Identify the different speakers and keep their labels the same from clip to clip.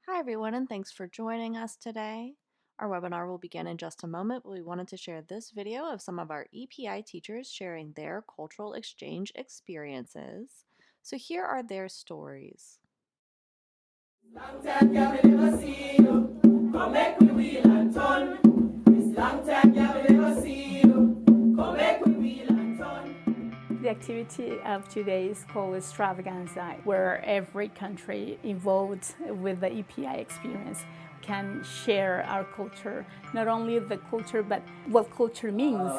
Speaker 1: Hi, everyone, and thanks for joining us today. Our webinar will begin in just a moment, but we wanted to share this video of some of our EPI teachers sharing their cultural exchange experiences. So here are their stories.
Speaker 2: Long time, yeah, we never see you. Come make we wheel and turn. It's long time, yeah, we never see you. Come make we wheel and turn.
Speaker 3: The activity of today is called Extravaganza, where every country involved with the EPI experience can share our culture, not only the culture, but what culture means.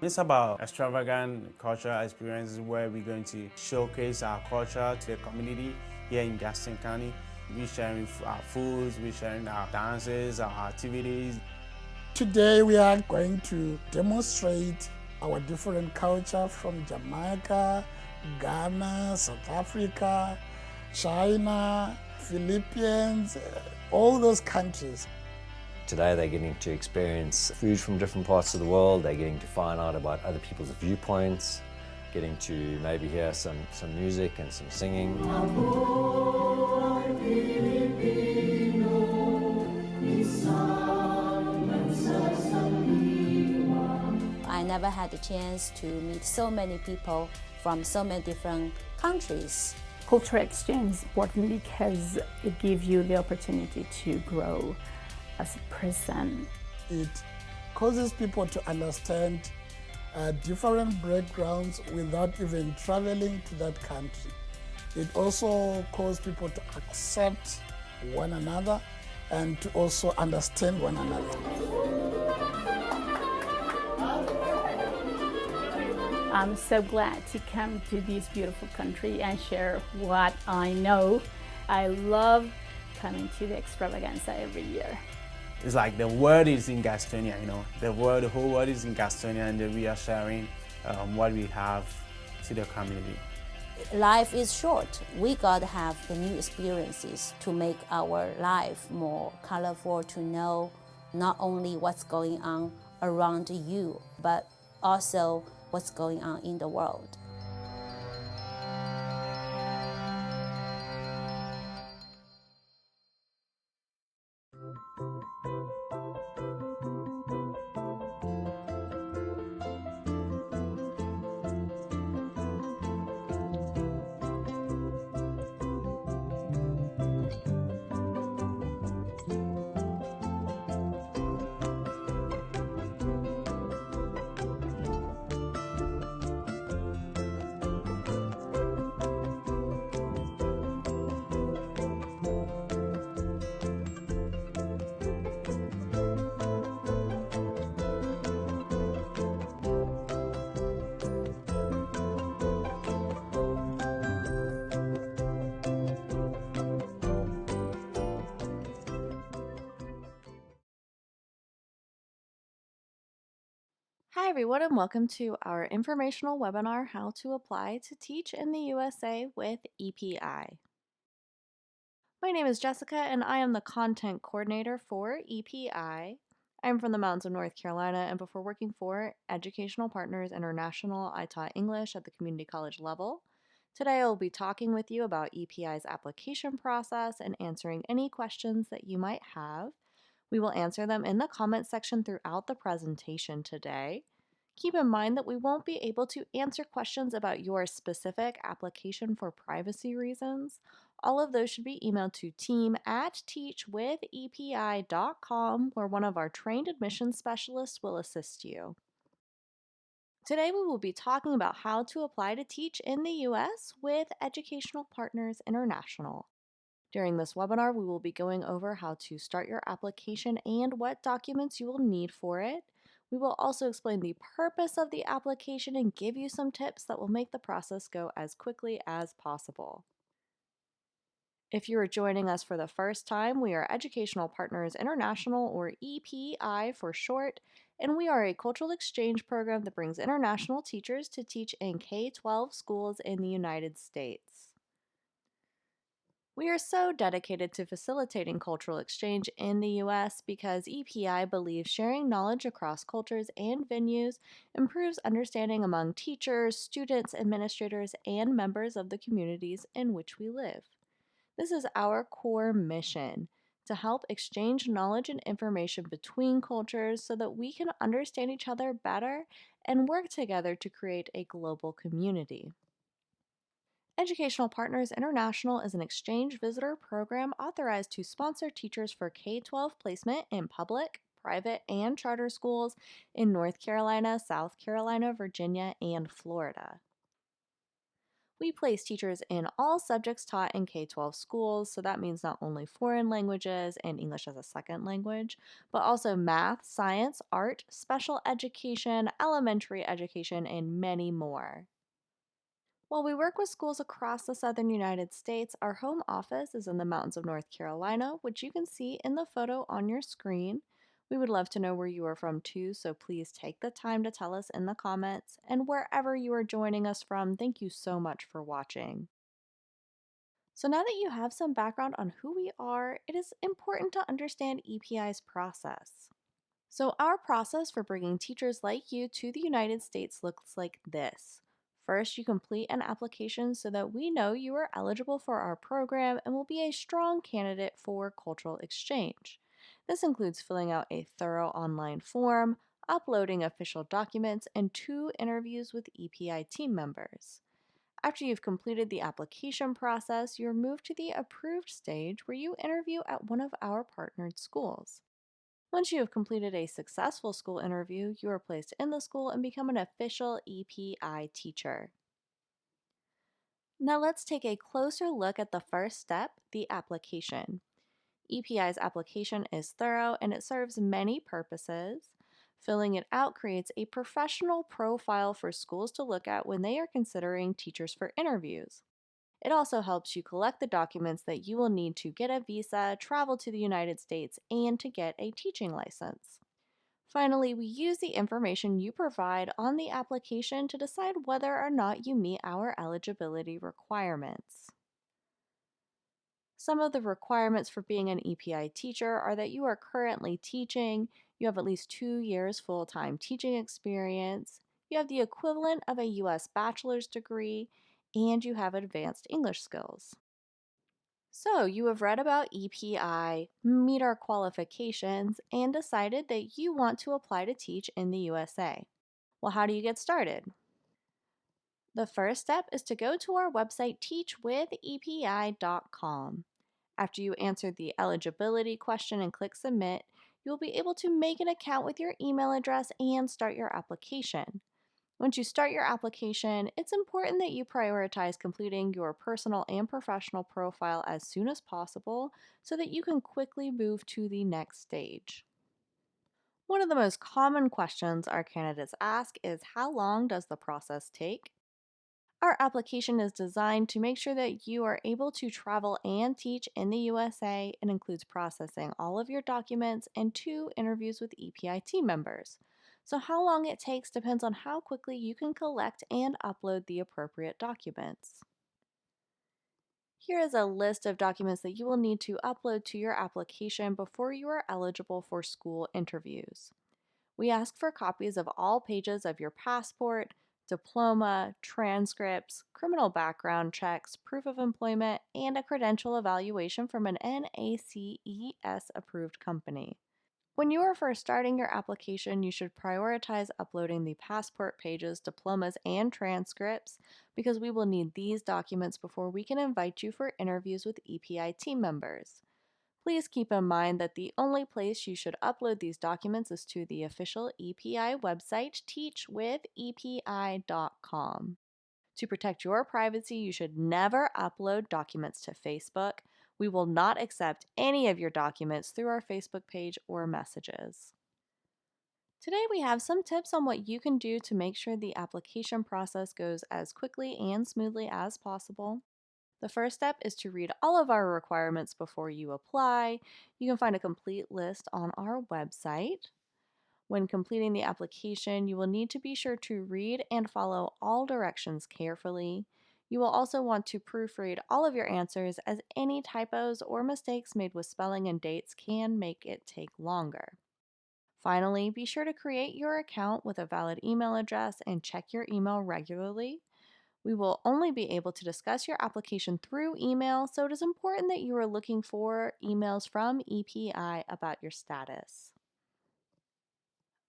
Speaker 4: It's about extravagant cultural experiences where we're going to showcase our culture to the community here in Gaston County. We're sharing our foods, we're sharing our dances, our activities.
Speaker 5: Today we are going to demonstrate our different culture from Jamaica, Ghana, South Africa, China, Philippines, all those countries.
Speaker 6: Today they're getting to experience food from different parts of the world, they're getting to find out about other people's viewpoints, getting to maybe hear some music and some singing.
Speaker 7: I never had the chance to meet so many people from so many different countries.
Speaker 3: Cultural exchange is important because it gives you the opportunity to grow as a person.
Speaker 5: It causes people to understand different backgrounds without even traveling to that country. It also causes people to accept one another and to also understand one another.
Speaker 3: I'm so glad to come to this beautiful country and share what I know. I love coming to the Extravaganza every year.
Speaker 4: It's like the world is in Gastonia, the whole world is in Gastonia, and we are sharing what we have to the community.
Speaker 7: Life is short. We got to have the new experiences to make our life more colorful, to know not only what's going on around you, but also what's going on in the world.
Speaker 1: Hi, everyone, and welcome to our informational webinar, How to Apply to Teach in the USA with EPI. My name is Jessica, and I am the content coordinator for EPI. I'm from the mountains of North Carolina, and before working for Educational Partners International, I taught English at the community college level. Today, I will be talking with you about EPI's application process and answering any questions that you might have. We will answer them in the comment section throughout the presentation today. Keep in mind that we won't be able to answer questions about your specific application for privacy reasons. All of those should be emailed to team@teachwithepi.com, where one of our trained admissions specialists will assist you. Today we will be talking about how to apply to teach in the U.S. with Educational Partners International. During this webinar, we will be going over how to start your application and what documents you will need for it. We will also explain the purpose of the application and give you some tips that will make the process go as quickly as possible. If you are joining us for the first time, we are Educational Partners International, or EPI for short, and we are a cultural exchange program that brings international teachers to teach in K-12 schools in the United States. We are so dedicated to facilitating cultural exchange in the U.S. because EPI believes sharing knowledge across cultures and venues improves understanding among teachers, students, administrators, and members of the communities in which we live. This is our core mission to help exchange knowledge and information between cultures so that we can understand each other better and work together to create a global community. Educational Partners International is an exchange visitor program authorized to sponsor teachers for K-12 placement in public, private, and charter schools in North Carolina, South Carolina, Virginia, and Florida. We place teachers in all subjects taught in K-12 schools, so that means not only foreign languages and English as a second language, but also math, science, art, special education, elementary education, and many more. While we work with schools across the southern United States, our home office is in the mountains of North Carolina, which you can see in the photo on your screen. We would love to know where you are from too, so please take the time to tell us in the comments. And wherever you are joining us from, thank you so much for watching. So now that you have some background on who we are, it is important to understand EPI's process. So our process for bringing teachers like you to the United States looks like this. First, you complete an application so that we know you are eligible for our program and will be a strong candidate for cultural exchange. This includes filling out a thorough online form, uploading official documents, and 2 interviews with EPI team members. After you've completed the application process, you're moved to the approved stage where you interview at one of our partnered schools. Once you have completed a successful school interview, you are placed in the school and become an official EPI teacher. Now let's take a closer look at the first step, the application. EPI's application is thorough and it serves many purposes. Filling it out creates a professional profile for schools to look at when they are considering teachers for interviews. It also helps you collect the documents that you will need to get a visa, travel to the United States, and to get a teaching license. Finally, we use the information you provide on the application to decide whether or not you meet our eligibility requirements. Some of the requirements for being an EPI teacher are that you are currently teaching, you have at least 2 years full-time teaching experience, you have the equivalent of a U.S. bachelor's degree, and you have advanced English skills. So, you have read about EPI, meet our qualifications, and decided that you want to apply to teach in the USA. Well, how do you get started? The first step is to go to our website teachwithepi.com. After you answer the eligibility question and click submit, you will be able to make an account with your email address and start your application. Once you start your application, it's important that you prioritize completing your personal and professional profile as soon as possible so that you can quickly move to the next stage. One of the most common questions our candidates ask is, how long does the process take? Our application is designed to make sure that you are able to travel and teach in the USA. It includes processing all of your documents and 2 interviews with EPI team members. So how long it takes depends on how quickly you can collect and upload the appropriate documents. Here is a list of documents that you will need to upload to your application before you are eligible for school interviews. We ask for copies of all pages of your passport, diploma, transcripts, criminal background checks, proof of employment, and a credential evaluation from an NACES approved company. When you are first starting your application, you should prioritize uploading the passport pages, diplomas, and transcripts because we will need these documents before we can invite you for interviews with EPI team members. Please keep in mind that the only place you should upload these documents is to the official EPI website, teachwithepi.com. To protect your privacy, you should never upload documents to Facebook. We will not accept any of your documents through our Facebook page or messages. Today we have some tips on what you can do to make sure the application process goes as quickly and smoothly as possible. The first step is to read all of our requirements before you apply. You can find a complete list on our website. When completing the application, you will need to be sure to read and follow all directions carefully. You will also want to proofread all of your answers, as any typos or mistakes made with spelling and dates can make it take longer. Finally, be sure to create your account with a valid email address and check your email regularly. We will only be able to discuss your application through email, so it is important that you are looking for emails from EPI about your status.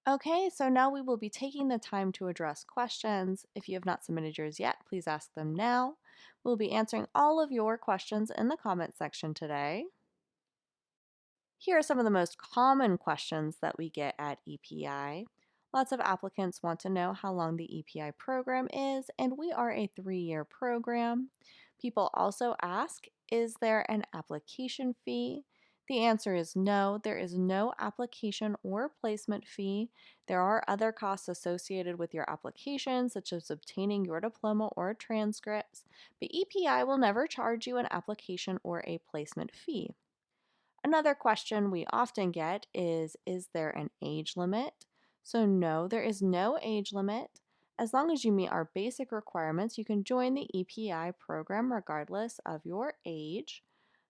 Speaker 1: Okay, so now we will be taking the time to address questions. If you have not submitted yours yet, please ask them now. We'll be answering all of your questions in the comment section today. Here are some of the most common questions that we get at EPI. Lots of applicants want to know how long the EPI program is, and we are a 3-year program. People also ask, is there an application fee? The answer is no, there is no application or placement fee. There are other costs associated with your application, such as obtaining your diploma or transcripts, but EPI will never charge you an application or a placement fee. Another question we often get is there an age limit? So no, there is no age limit. As long as you meet our basic requirements, you can join the EPI program regardless of your age.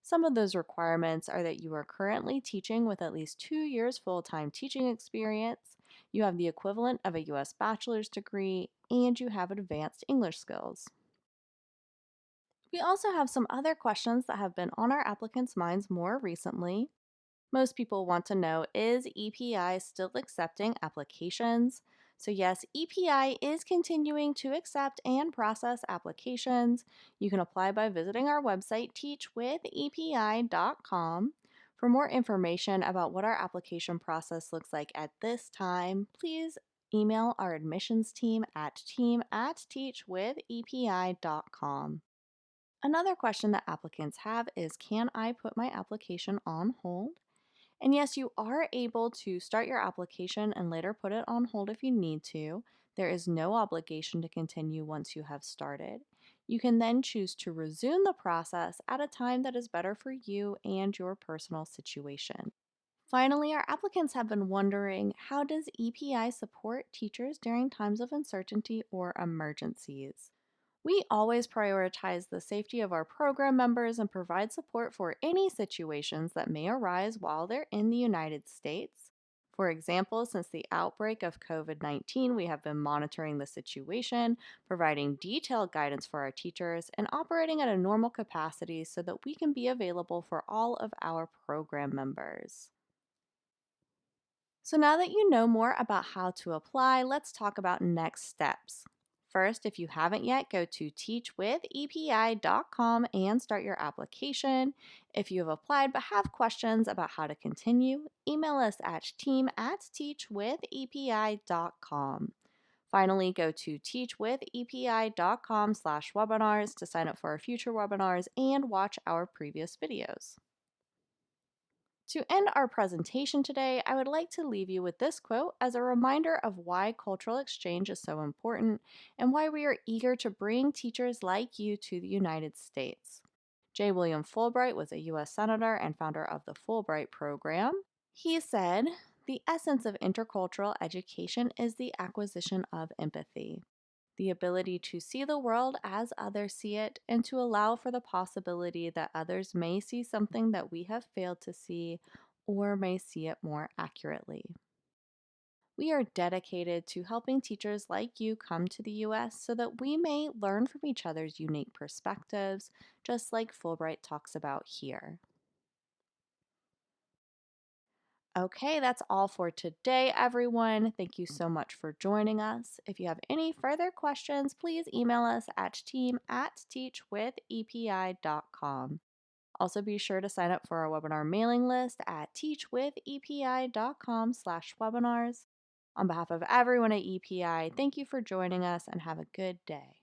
Speaker 1: Some of those requirements are that you are currently teaching with at least 2 years full-time teaching experience, you have the equivalent of a U.S. bachelor's degree, and you have advanced English skills. We also have some other questions that have been on our applicants' minds more recently. Most people want to know, is EPI still accepting applications? So yes, EPI is continuing to accept and process applications. You can apply by visiting our website, teachwithepi.com. For more information about what our application process looks like at this time, please email our admissions team at team@teachwithepi.com. Another question that applicants have is, can I put my application on hold? And yes, you are able to start your application and later put it on hold if you need to. There is no obligation to continue once you have started. You can then choose to resume the process at a time that is better for you and your personal situation. Finally, our applicants have been wondering, how does EPI support teachers during times of uncertainty or emergencies? We always prioritize the safety of our program members and provide support for any situations that may arise while they're in the United States. For example, since the outbreak of COVID-19, we have been monitoring the situation, providing detailed guidance for our teachers, and operating at a normal capacity so that we can be available for all of our program members. So now that you know more about how to apply, let's talk about next steps. First, if you haven't yet, go to teachwithepi.com and start your application. If you have applied but have questions about how to continue, email us at team@teachwithepi.com. Finally, go to teachwithepi.com/webinars to sign up for our future webinars and watch our previous videos. To end our presentation today, I would like to leave you with this quote as a reminder of why cultural exchange is so important and why we are eager to bring teachers like you to the United States. J. William Fulbright was a U.S. Senator and founder of the Fulbright Program. He said, "The essence of intercultural education is the acquisition of empathy, the ability to see the world as others see it, and to allow for the possibility that others may see something that we have failed to see or may see it more accurately." We are dedicated to helping teachers like you come to the U.S. so that we may learn from each other's unique perspectives, just like Fulbright talks about here. Okay, that's all for today, everyone. Thank you so much for joining us. If you have any further questions, please email us at team@teachwithepi.com. Also, be sure to sign up for our webinar mailing list at teachwithepi.com/webinars. On behalf of everyone at EPI, thank you for joining us and have a good day.